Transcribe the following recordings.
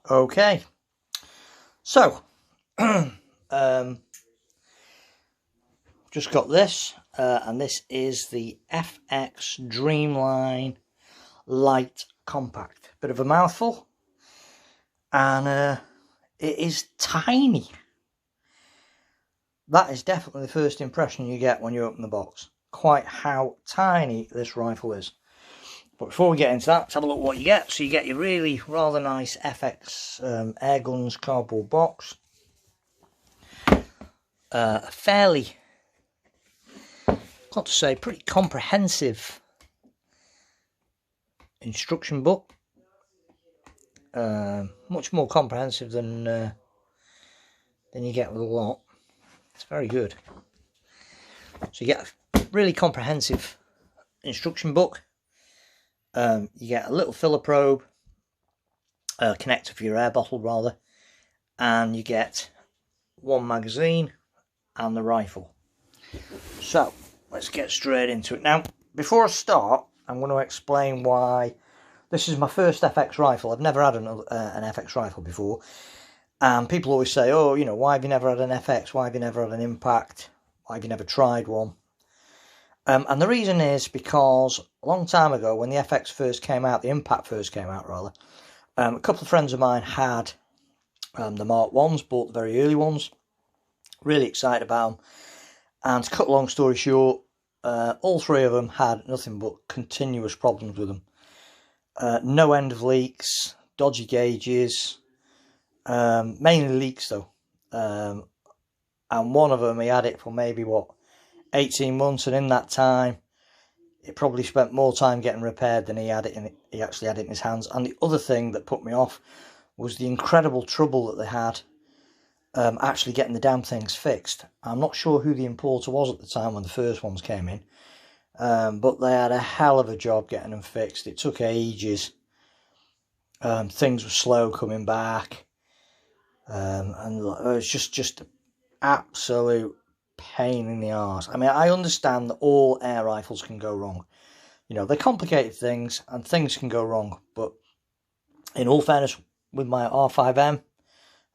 Okay, so just got this, and this is the FX Dreamline Lite Compact. Bit of a mouthful, and it is tiny. That is definitely the first impression you get when you open the box. Quite how tiny this rifle is. But before we get into that, let's have a look at what you get. So you get your really rather nice FX Airguns cardboard box. A fairly, got to say, pretty comprehensive instruction book. Much more comprehensive than you get with a lot. It's very good. So you get a really comprehensive instruction book. You get a little filler probe, connector for your air bottle rather, and you get one magazine and the rifle. So let's get straight into it. Now, before I start, I'm going to explain why this is my first FX rifle. I've never had an FX rifle before, and people always say, oh, you know, why have you never had an FX? Why have you never had an Impact? Why have you never tried one? And the reason is because a long time ago, when the FX first came out, the Impact first came out rather, a couple of friends of mine had the Mark 1s, bought the very early ones, really excited about them. And to cut a long story short, all three of them had nothing but continuous problems with them. No end of leaks, dodgy gauges, mainly leaks though. And one of them, he had it for maybe, 18 months, and in that time it probably spent more time getting repaired than he actually had it in his hands. And the other thing that put me off was the incredible trouble that they had actually getting the damn things fixed. I'm not sure who the importer was at the time when the first ones came in, but they had a hell of a job getting them fixed. It took ages. Things were slow coming back, and it was just absolute pain in the arse. I mean, I understand that all air rifles can go wrong. You know, they're complicated things and things can go wrong. But in all fairness, with my R5M,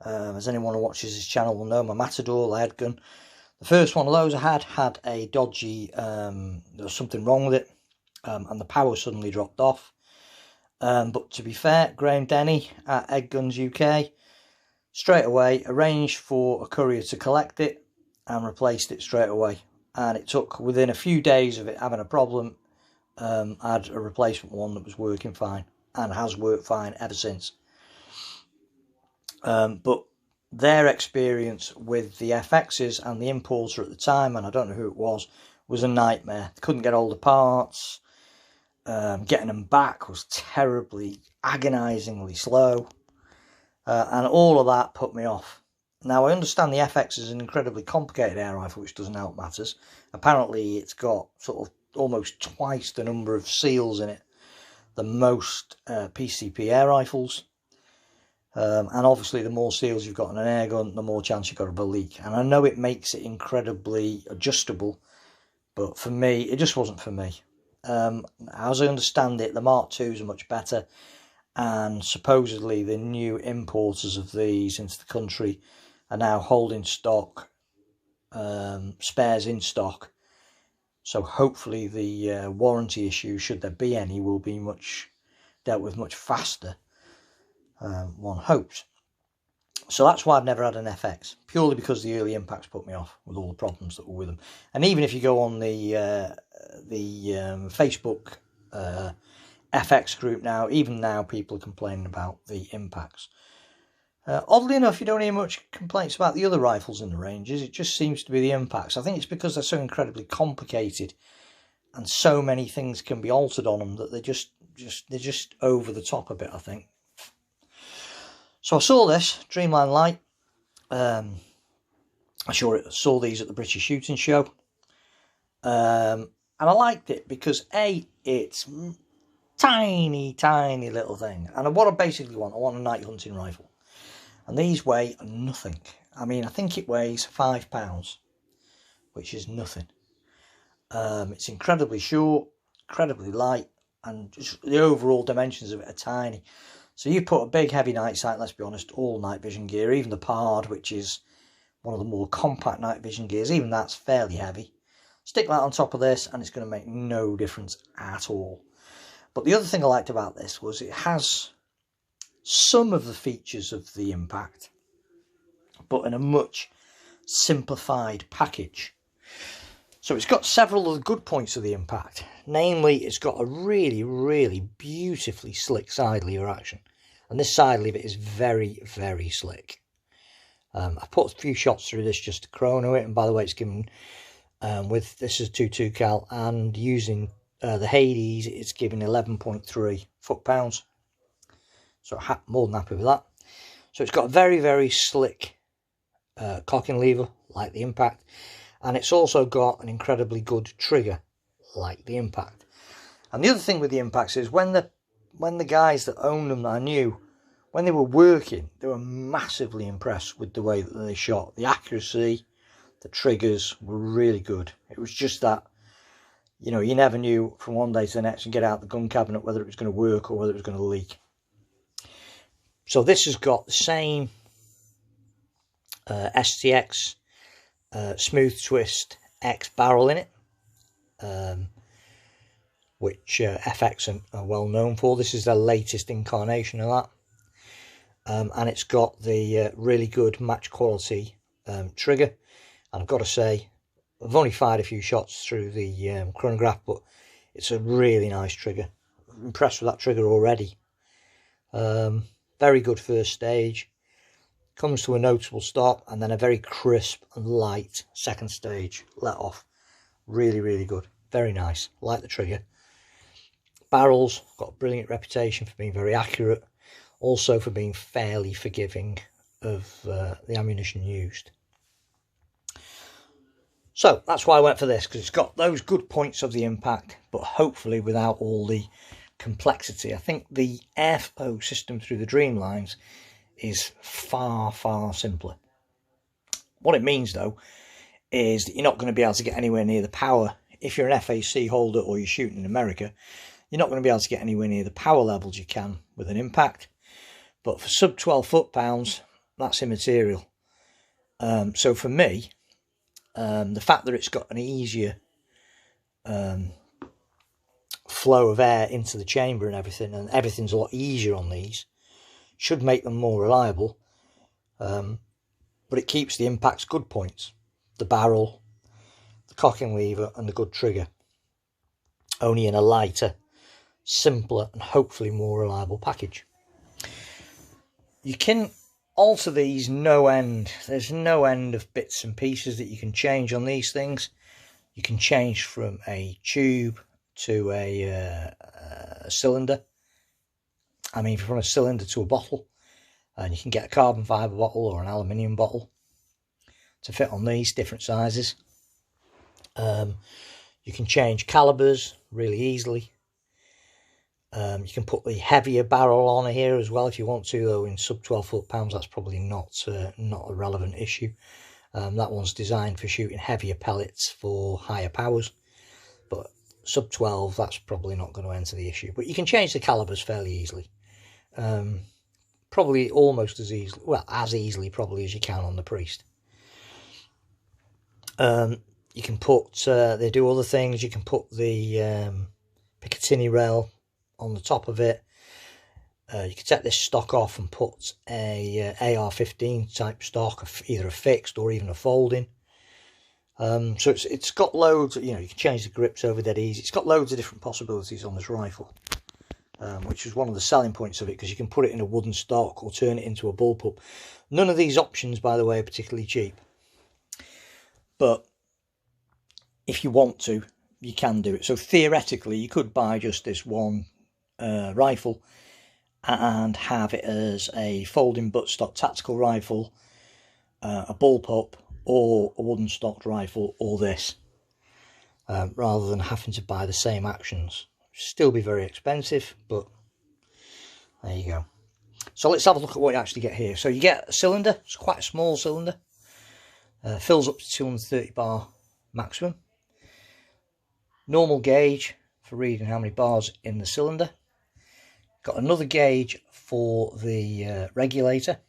as anyone who watches this channel will know, my Matador lead gun, the first one of those I had a dodgy, there was something wrong with it, and the power suddenly dropped off. But to be fair, Graham Denny at Egg Guns UK straight away arranged for a courier to collect it and replaced it straight away. And it took, within a few days of it having a problem, I had a replacement one that was working fine and has worked fine ever since. But their experience with the FXs and the importer at the time, and I don't know who it was a nightmare. They couldn't get all the parts. Getting them back was terribly, agonisingly slow. And all of that put me off. Now, I understand the FX is an incredibly complicated air rifle, which doesn't help matters. Apparently, it's got sort of almost twice the number of seals in it than most PCP air rifles. And obviously, the more seals you've got in an air gun, the more chance you've got of a leak. And I know it makes it incredibly adjustable, but for me, it just wasn't for me. As I understand it, the Mark IIs are much better, and supposedly the new importers of these into the country are now holding stock, spares in stock. So hopefully the warranty issue, should there be any, will be dealt with much faster, one hopes. So that's why I've never had an FX, purely because the early Impacts put me off with all the problems that were with them. And even if you go on the Facebook FX group now, even now people are complaining about the Impacts. Oddly enough, you don't hear much complaints about the other rifles in the ranges. It just seems to be the Impacts. I think it's because they're so incredibly complicated and so many things can be altered on them that they're just over the top a bit, I think. So I saw this Dreamline Lite. I saw these at the British Shooting Show. And I liked it because A, it's tiny little thing. And what I basically want, I want a night hunting rifle. And these weigh nothing. I mean, I think it weighs £5, which is nothing. It's incredibly short, incredibly light, and just the overall dimensions of it are tiny. So you put a big heavy night sight, let's be honest, all night vision gear, even the Pard, which is one of the more compact night vision gears, even that's fairly heavy. Stick that on top of this and it's going to make no difference at all. But the other thing I liked about this was it has some of the features of the Impact, but in a much simplified package. So it's got several of the good points of the Impact. Namely, it's got a really, really beautifully slick side lever action. And this side lever is very, very slick. I put a few shots through this just to chrono it. And by the way, it's given, with this is 2.2 cal, and using the Hades, it's giving 11.3 foot-pounds. So I'm more than happy with that. So it's got a very, very slick cocking lever, like the Impact. And it's also got an incredibly good trigger, like the Impact. And the other thing with the Impacts is when the guys that own them that I knew, when they were working, they were massively impressed with the way that they shot. The accuracy, the triggers were really good. It was just that, you know, you never knew from one day to the next and get out the gun cabinet whether it was going to work or whether it was going to leak. So this has got the same STX smooth twist X barrel in it, which FX are well known for. This is the latest incarnation of that. And it's got the really good match quality trigger. And I've got to say, I've only fired a few shots through the chronograph, but it's a really nice trigger. I'm impressed with that trigger already. Very good first stage. Comes to a noticeable stop, and then a very crisp and light second stage let off. Really, really good. Very nice. Like the trigger. Barrels, got a brilliant reputation for being very accurate. Also for being fairly forgiving of the ammunition used. So that's why I went for this, because it's got those good points of the Impact, but hopefully without all the complexity. I think the airflow system through the Dreamlines is far, far simpler. What it means though is that you're not going to be able to get anywhere near the power. If you're an FAC holder or you're shooting in America, you're not going to be able to get anywhere near the power levels you can with an Impact. But for sub 12 foot-pounds, that's immaterial. So for me, the fact that it's got an easier flow of air into the chamber and everything's a lot easier on these, should make them more reliable. But it keeps the Impact's good points. The barrel, the cocking lever and the good trigger. Only in a lighter, simpler and hopefully more reliable package. You can alter these no end. There's no end of bits and pieces that you can change on these things. You can change from a tube to a cylinder. I mean, from a cylinder to a bottle. And you can get a carbon fibre bottle or an aluminium bottle to fit on these different sizes. You can change calibers really easily. You can put the heavier barrel on here as well if you want to, though in sub 12 foot-pounds that's probably not a relevant issue. That one's designed for shooting heavier pellets for higher powers, but sub 12 that's probably not going to enter the issue. But you can change the calibers fairly easily, probably almost as easily, well, as easily probably as you can on the Priest. You can put they do other things. You can put the Picatinny rail on the top of it. You can take this stock off and put a AR-15 type stock, either a fixed or even a folding. So it's got loads, you know, you can change the grips over dead easy. It's got loads of different possibilities on this rifle, which is one of the selling points of it, because you can put it in a wooden stock or turn it into a bullpup. None of these options, by the way, are particularly cheap, but if you want to, you can do it. So theoretically, you could buy just this one rifle and have it as a folding buttstock tactical rifle, a bullpup, or a wooden stocked rifle, or this, rather than having to buy the same actions. Still be very expensive, but there you go. So let's have a look at what you actually get here. So you get a cylinder. It's quite a small cylinder, fills up to 230 bar maximum. Normal gauge for reading how many bars in the cylinder. Got another gauge for the regulator,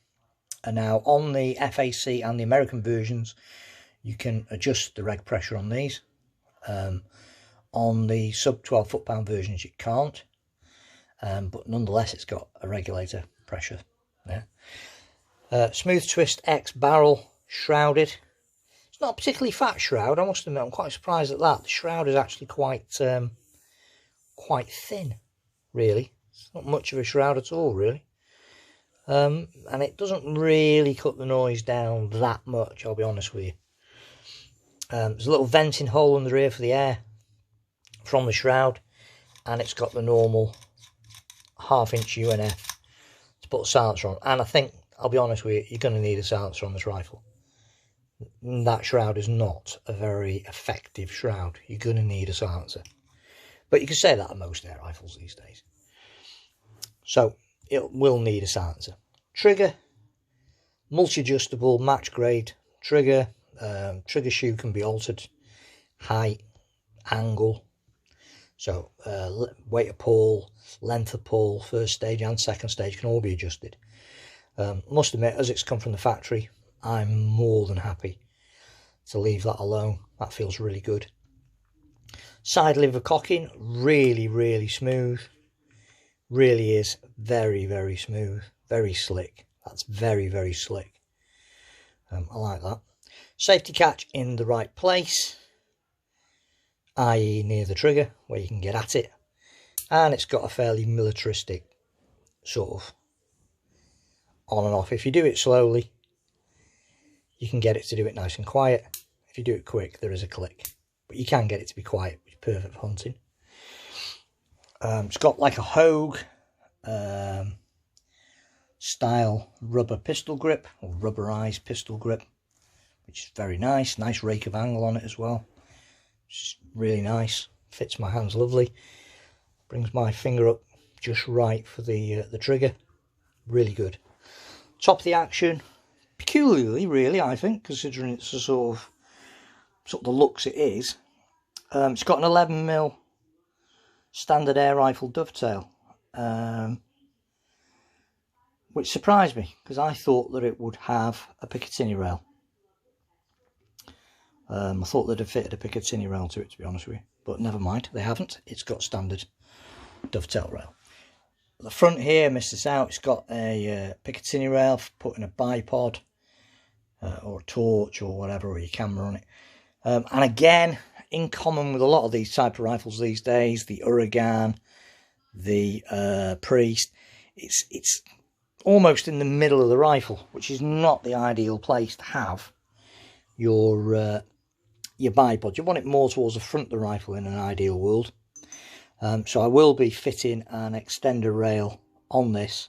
and now on the FAC and the American versions you can adjust the reg pressure on these. On the sub 12 foot-pound versions you can't, but nonetheless it's got a regulator pressure there. Smooth twist X barrel, shrouded. It's not a particularly fat shroud, I must admit. I'm quite surprised at that. The shroud is actually quite thin, really. It's not much of a shroud at all, really. And it doesn't really cut the noise down that much, I'll be honest with you. There's a little venting hole in the rear for the air from the shroud, and it's got the normal 1/2 inch UNF to put a silencer on. And I think, I'll be honest with you, you're going to need a silencer on this rifle. That shroud is not a very effective shroud. You're going to need a silencer. But you can say that of most air rifles these days. So it will need a silencer. Trigger, multi-adjustable, match grade trigger. Trigger shoe can be altered, height, angle. So weight of pull, length of pull, first stage and second stage can all be adjusted. Must admit, as it's come from the factory, I'm more than happy to leave that alone. That feels really good. Side lever cocking, really smooth. Really is very smooth, very slick. That's very slick. I like that. Safety catch in the right place, i.e. near the trigger where you can get at it, and it's got a fairly militaristic sort of on and off. If you do it slowly, you can get it to do it nice and quiet. If you do it quick, there is a click, but you can get it to be quiet, which is perfect for hunting. It's got like a Hogue style rubber pistol grip, or rubberized pistol grip, which is very nice. Nice rake of angle on it as well, which is really nice. Fits my hands lovely. Brings my finger up just right for the trigger. Really good. Top of the action, peculiarly, really, I think, considering it's a sort of the looks it is. It's got an 11mm standard air rifle dovetail, which surprised me because I thought that it would have a Picatinny rail. I thought they'd have fitted a Picatinny rail to it, to be honest with you, but never mind, they haven't. It's got standard dovetail rail. The front here, missed this out, it's got a Picatinny rail for putting a bipod or a torch or whatever, or your camera on it. And again, in common with a lot of these type of rifles these days, the Uragan, the Priest, it's almost in the middle of the rifle, which is not the ideal place to have your bipod. You want it more towards the front of the rifle in an ideal world. So I will be fitting an extender rail on this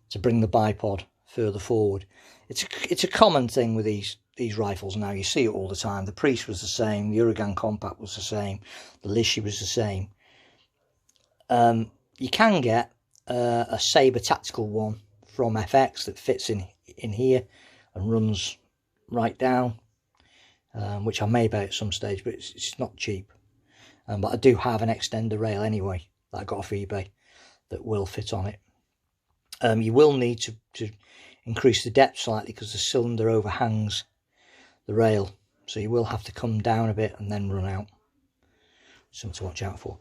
to bring the bipod further forward. It's a common thing with these rifles now. You see it all the time. The Priest was the same, the Uragan Compact was the same, the Lishi was the same. You can get a Sabre tactical one from FX that fits in here and runs right down, which I may buy at some stage, but it's not cheap. But I do have an extender rail anyway that I got off eBay that will fit on it. You will need to increase the depth slightly because the cylinder overhangs the rail, so you will have to come down a bit and then run out. Something to watch out for.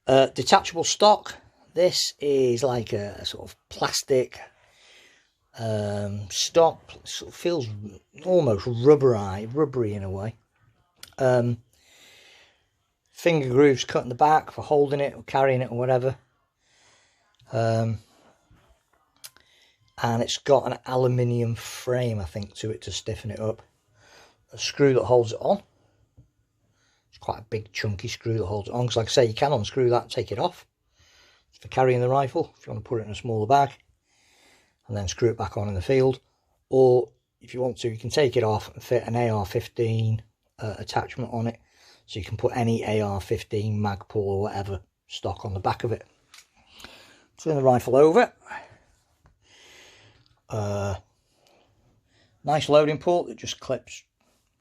Detachable stock. This is like a sort of plastic stock. Sort of feels almost rubbery in a way. Finger grooves cut in the back for holding it or carrying it or whatever. And it's got an aluminium frame, I think, to it to stiffen it up. A screw that holds it on. It's quite a big chunky screw that holds it on, because like I say, you can unscrew that and take it off. It's for carrying the rifle, if you want to put it in a smaller bag, and then screw it back on in the field. Or if you want to, you can take it off and fit an AR-15 attachment on it. So you can put any AR-15 Magpul or whatever stock on the back of it. Turn the rifle over. Nice loading port that just clips,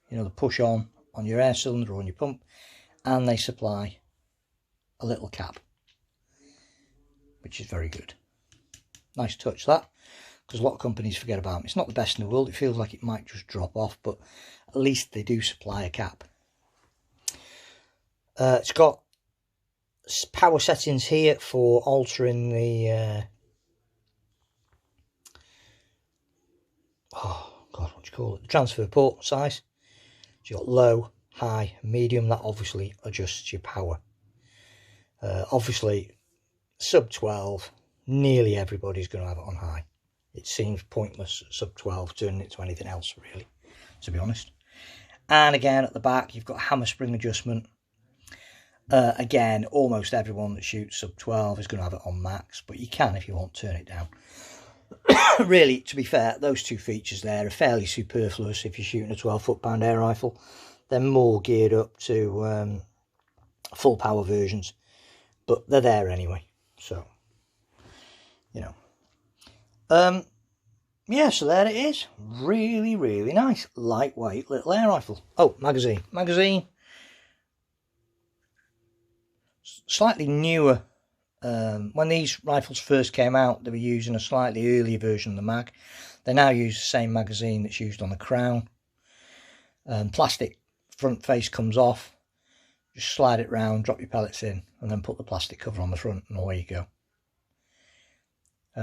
you know, the push on your air cylinder or on your pump, and they supply a little cap, which is very good. Nice touch that, because a lot of companies forget about them. It's not the best in the world. It feels like it might just drop off, but at least they do supply a cap. It's got power settings here for altering the oh god, what do you call it, the transfer port size. So you've got low, high, medium. That obviously adjusts your power. Obviously sub 12, nearly everybody's going to have it on high. It seems pointless at sub 12 turning it to anything else, really, to be honest. And again, at the back you've got hammer spring adjustment. Again, almost everyone that shoots sub 12 is going to have it on max, but you can, if you want, turn it down. Really, to be fair, those two features there are fairly superfluous if you're shooting a 12 foot-pound air rifle. They're more geared up to full power versions, but they're there anyway, so, you know. Yeah, so there it is. Really, really nice, lightweight little air rifle. Oh, magazine. Slightly newer. When these rifles first came out, they were using a slightly earlier version of the mag. They now use the same magazine that's used on the Crown. Plastic front face comes off. Just slide it round, drop your pellets in, and then put the plastic cover on the front, and away you go.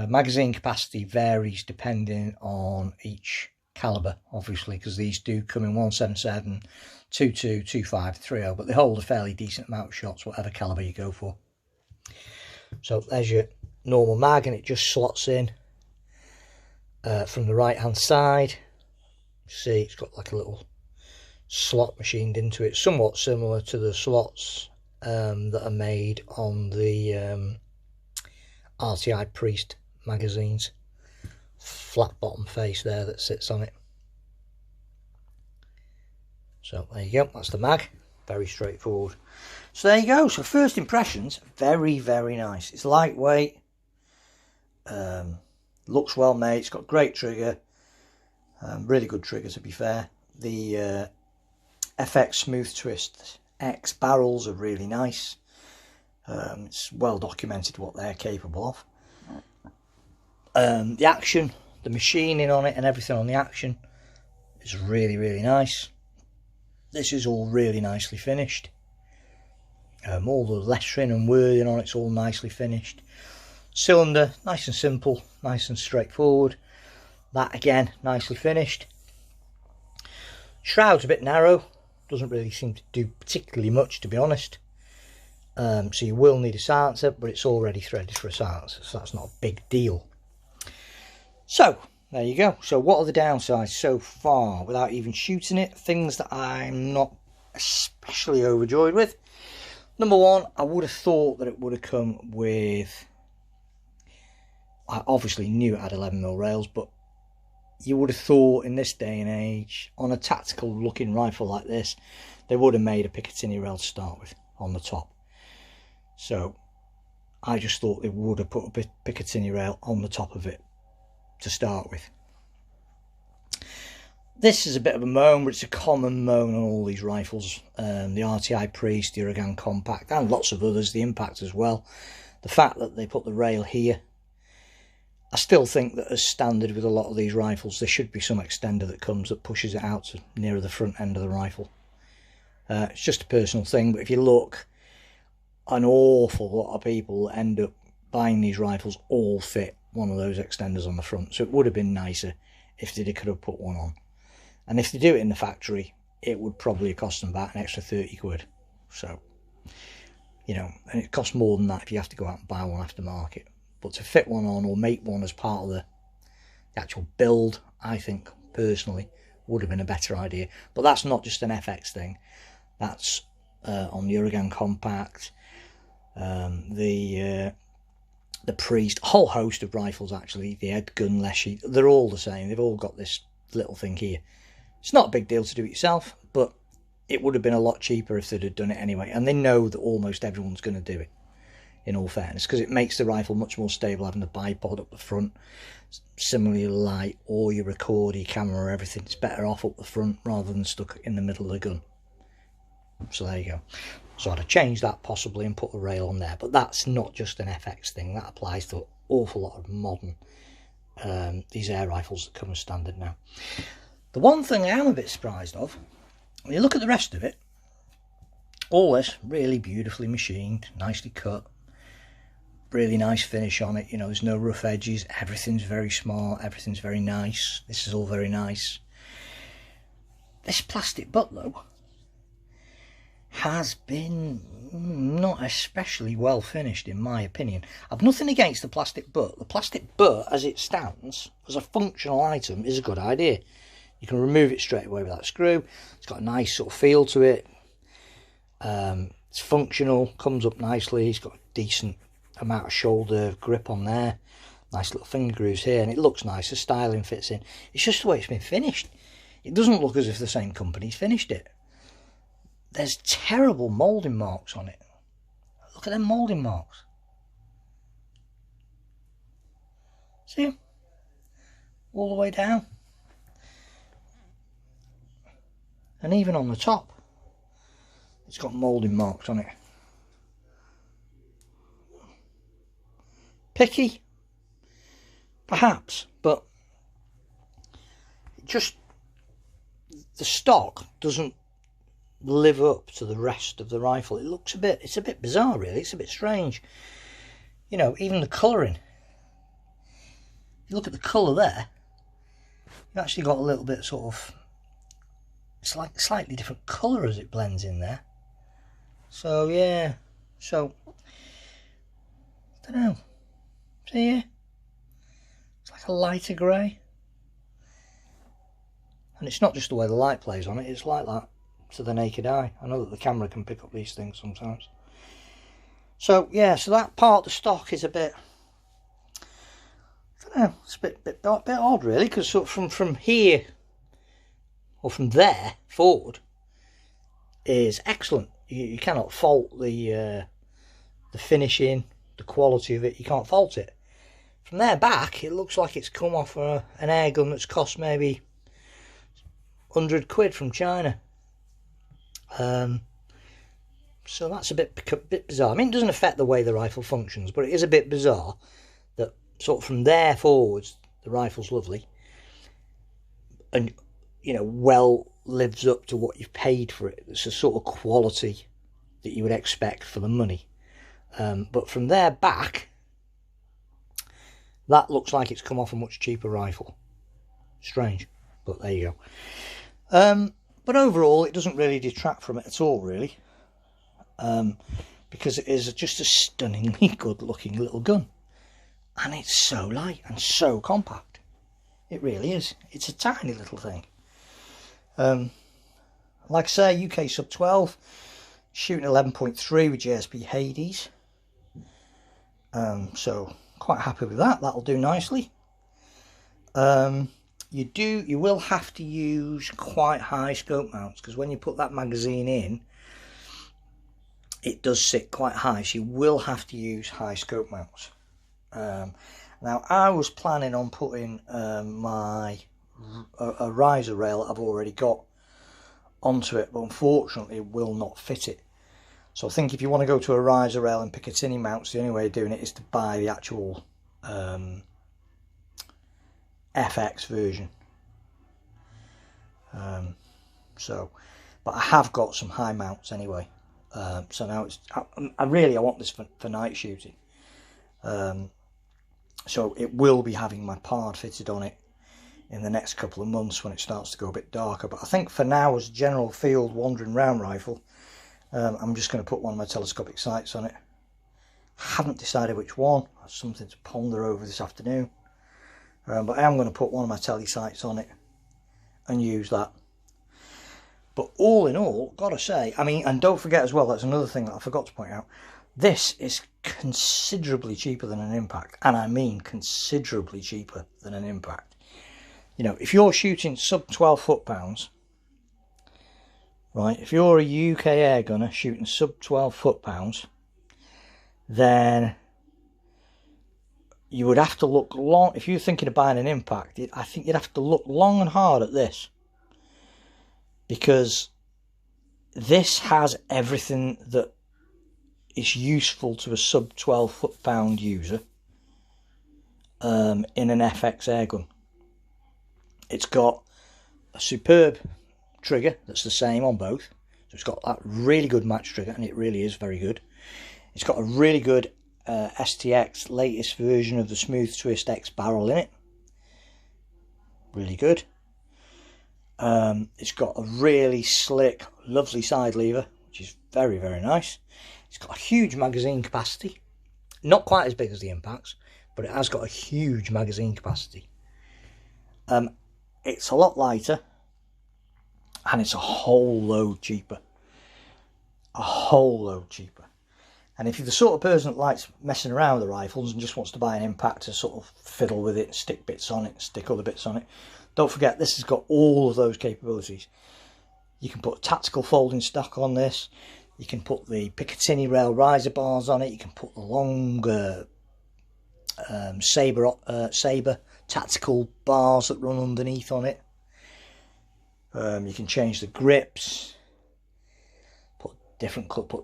Magazine capacity varies depending on each caliber, obviously, because these do come in 177, 22, 25, 30, but they hold a fairly decent amount of shots, whatever caliber you go for. So there's your normal mag, and it just slots in from the right hand side. See, it's got like a little slot machined into it, somewhat similar to the slots that are made on the RTI Priest magazines. Flat bottom face there that sits on it. So there you go, that's the mag. Very straightforward. So there you go. So first impressions, very, very nice. It's lightweight, looks well made. It's got great trigger, really good trigger to be fair. The FX Smooth Twist X barrels are really nice. It's well documented what they're capable of. The action, the machining on it and everything on the action is really, really nice. This is all really nicely finished. All the lettering and wording on it's all nicely finished. Cylinder, nice and simple, nice and straightforward. That again, nicely finished. Shroud's a bit narrow, doesn't really seem to do particularly much, to be honest. So you will need a silencer, but it's already threaded for a silencer, so that's not a big deal. So there you go. So what are the downsides so far without even shooting it? Things that I'm not especially overjoyed with. Number one, I would have thought that it would have come with, I obviously knew it had 11mm rails, but you would have thought in this day and age, on a tactical looking rifle like this, they would have made a Picatinny rail to start with on the top. So I just thought they would have put a Picatinny rail on the top of it to start with. This is a bit of a moan, but it's a common moan on all these rifles. The RTI Priest, the Uragan Compact, and lots of others, the Impact as well. The fact that they put the rail here, I still think that as standard with a lot of these rifles, there should be some extender that comes that pushes it out to nearer the front end of the rifle. It's just a personal thing, but if you look, an awful lot of people end up buying these rifles all fit one of those extenders on the front, so it would have been nicer if they could have put one on. And if they do it in the factory, it would probably cost them about an extra 30 quid. So, you know, and it costs more than that if you have to go out and buy one aftermarket. But to fit one on or make one as part of the actual build, I think personally would have been a better idea. But that's not just an FX thing. That's on the Uragan Compact, the Priest, a whole host of rifles actually, the Ed Gun Leshy, they're all the same. They've all got this little thing here. It's not a big deal to do it yourself, but it would have been a lot cheaper if they'd have done it anyway. And they know that almost everyone's going to do it, in all fairness, because it makes the rifle much more stable having the bipod up the front. Similarly, light, all your record, your camera, everything, it's better off up the front rather than stuck in the middle of the gun. So there you go. So I'd have changed that possibly and put a rail on there. But that's not just an FX thing. That applies to an awful lot of modern, these air rifles that come as standard now. The one thing I am a bit surprised of, when you look at the rest of it, all this really beautifully machined, nicely cut, really nice finish on it. You know, there's no rough edges. Everything's very smart. Everything's very nice. This is all very nice. This plastic butt, though, has been not especially well finished, in my opinion. I've nothing against the plastic butt. The plastic butt, as it stands, as a functional item, is a good idea. You can remove it straight away with that screw. It's got a nice sort of feel to it. It's functional, comes up nicely. It's got a decent amount of shoulder grip on there. Nice little finger grooves here, and it looks nice. The styling fits in. It's just the way it's been finished. It doesn't look as if the same company's finished it. There's terrible moulding marks on it. Look at them moulding marks. See them? All the way down. And even on the top, it's got moulding marks on it. Picky? Perhaps, but just the stock doesn't live up to the rest of the rifle. It looks it's a bit bizarre, really. It's a bit strange. You know, even the colouring. If you look at the colour there, you've actually got a little bit sort of, it's like a slightly different colour as it blends in there. So yeah, so I don't know. See here? It's like a lighter grey. And it's not just the way the light plays on it, it's like that to the naked eye. I know that the camera can pick up these things sometimes. So yeah, so that part of the stock is a bit, I don't know, it's a bit odd really, because sort of from here, or from there forward, is excellent. You cannot fault the finishing, the quality of it, you can't fault it. From there back, it looks like it's come off an air gun that's cost maybe 100 quid from China. So that's a bit bizarre. I mean, it doesn't affect the way the rifle functions, but it is a bit bizarre that sort of from there forwards, the rifle's lovely. And, you know, well lives up to what you've paid for it. It's a sort of quality that you would expect for the money. But from there back, that looks like it's come off a much cheaper rifle. Strange, but there you go. But overall, it doesn't really detract from it at all, really. Because it is just a stunningly good looking little gun. And it's so light and so compact. It really is. It's a tiny little thing. Like I say, UK sub 12, shooting 11.3 with JSP Hades. So quite happy with that. That'll do nicely. You will have to use quite high scope mounts, because when you put that magazine in, it does sit quite high, so you will have to use high scope mounts. Now I was planning on putting a riser rail that I've already got onto it, but unfortunately it will not fit it. So I think if you want to go to a riser rail and Picatinny mounts, the only way of doing it is to buy the actual FX version. But I have got some high mounts anyway. So now I want this for night shooting. So it will be having my pard fitted on it in the next couple of months when it starts to go a bit darker. But I think for now, as a general field wandering round rifle, I'm just going to put one of my telescopic sights on it. Haven't decided which one. That's something to ponder over this afternoon. But I am going to put one of my tele sights on it and use that. But all in all, gotta say, I mean, and don't forget as well, that's another thing that I forgot to point out, this is considerably cheaper than an Impact, and I mean considerably cheaper than an Impact. You know, if you're shooting sub 12 foot-pounds, right, if you're a UK air gunner shooting sub 12 foot-pounds, then you would have to look long. If you're thinking of buying an Impact, I think you'd have to look long and hard at this, because this has everything that is useful to a sub 12 foot-pound user in an FX airgun. It's got a superb trigger that's the same on both. So it's got that really good match trigger, and it really is very good. It's got a really good STX latest version of the Smooth Twist X barrel in it. Really good. It's got a really slick, lovely side lever, which is very, very nice. It's got a huge magazine capacity. Not quite as big as the Impacts, but it has got a huge magazine capacity. It's a lot lighter, and it's a whole load cheaper. A whole load cheaper. And if you're the sort of person that likes messing around with the rifles and just wants to buy an Impact to sort of fiddle with it, stick bits on it, stick other bits on it, don't forget this has got all of those capabilities. You can put tactical folding stock on this. You can put the Picatinny rail riser bars on it. You can put the long Sabre tactical bars that run underneath on it. You can change the grips. Put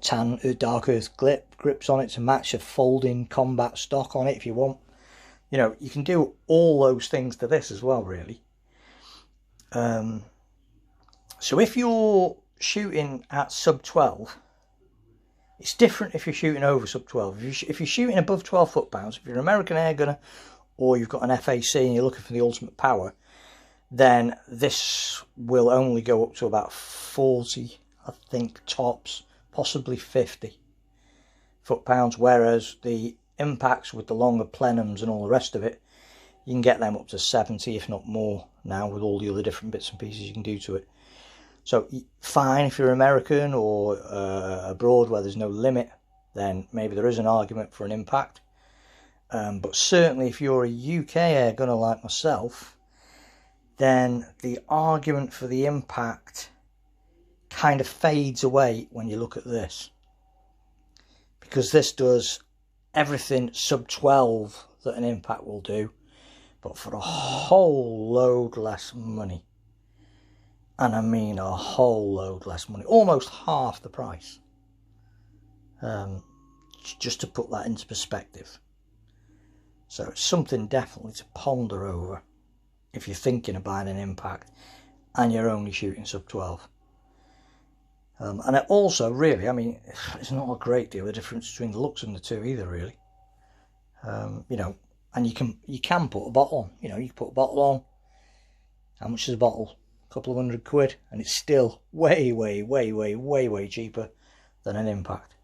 tan, dark earth grips on it to match a folding combat stock on it if you want. You know, you can do all those things to this as well, really. So if you're shooting at sub 12, it's different if you're shooting over sub 12. If you're shooting above 12 foot-pounds, if you're an American air gunner or you've got an FAC and you're looking for the ultimate power, then this will only go up to about 40, I think, tops, possibly 50 foot-pounds, whereas the Impacts with the longer plenums and all the rest of it, you can get them up to 70, if not more now, with all the other different bits and pieces you can do to it. So fine if you're American or abroad where there's no limit, then maybe there is an argument for an Impact. But certainly if you're a UK air gunner like myself, then the argument for the Impact kind of fades away when you look at this, because this does everything sub 12 that an Impact will do, but for a whole load less money. And I mean a whole load less money, almost half the price. Just to put that into perspective. So it's something definitely to ponder over if you're thinking of buying an Impact and you're only shooting sub 12. And it also, really, I mean, it's not a great deal of difference between the looks of the two either, really. You know, and you can put a bottle on. You know, you can put a bottle on. How much is a bottle? A couple of £100, and it's still way, way, way, way, way, way cheaper than an Impact.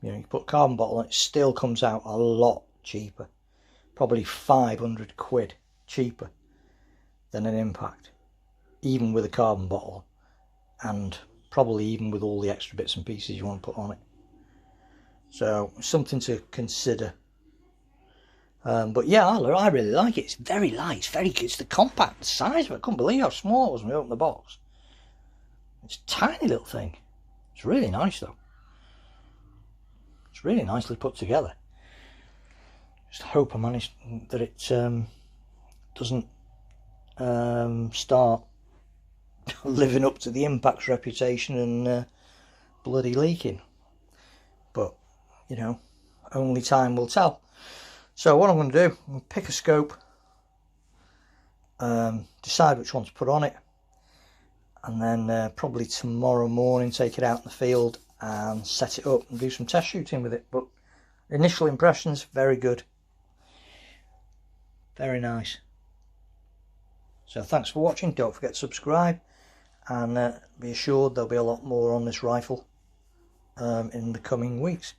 You know, you put a carbon bottle on, it still comes out a lot cheaper. Probably £500 cheaper than an Impact, even with a carbon bottle, and probably even with all the extra bits and pieces you want to put on it. So something to consider. But yeah, I really like it. It's very light. It's very good. It's the compact size of it. I couldn't believe how small it was when we opened the box. It's a tiny little thing. It's really nice though. It's really nicely put together. Just hope I managed that it doesn't start living up to the Impact's reputation and bloody leaking. But, you know, only time will tell. So what I'm going to do, I'm going to pick a scope, decide which one to put on it, and then probably tomorrow morning take it out in the field and set it up and do some test shooting with it. But initial impressions, very good. Very nice. So thanks for watching. Don't forget to subscribe, and be assured there'll be a lot more on this rifle in the coming weeks.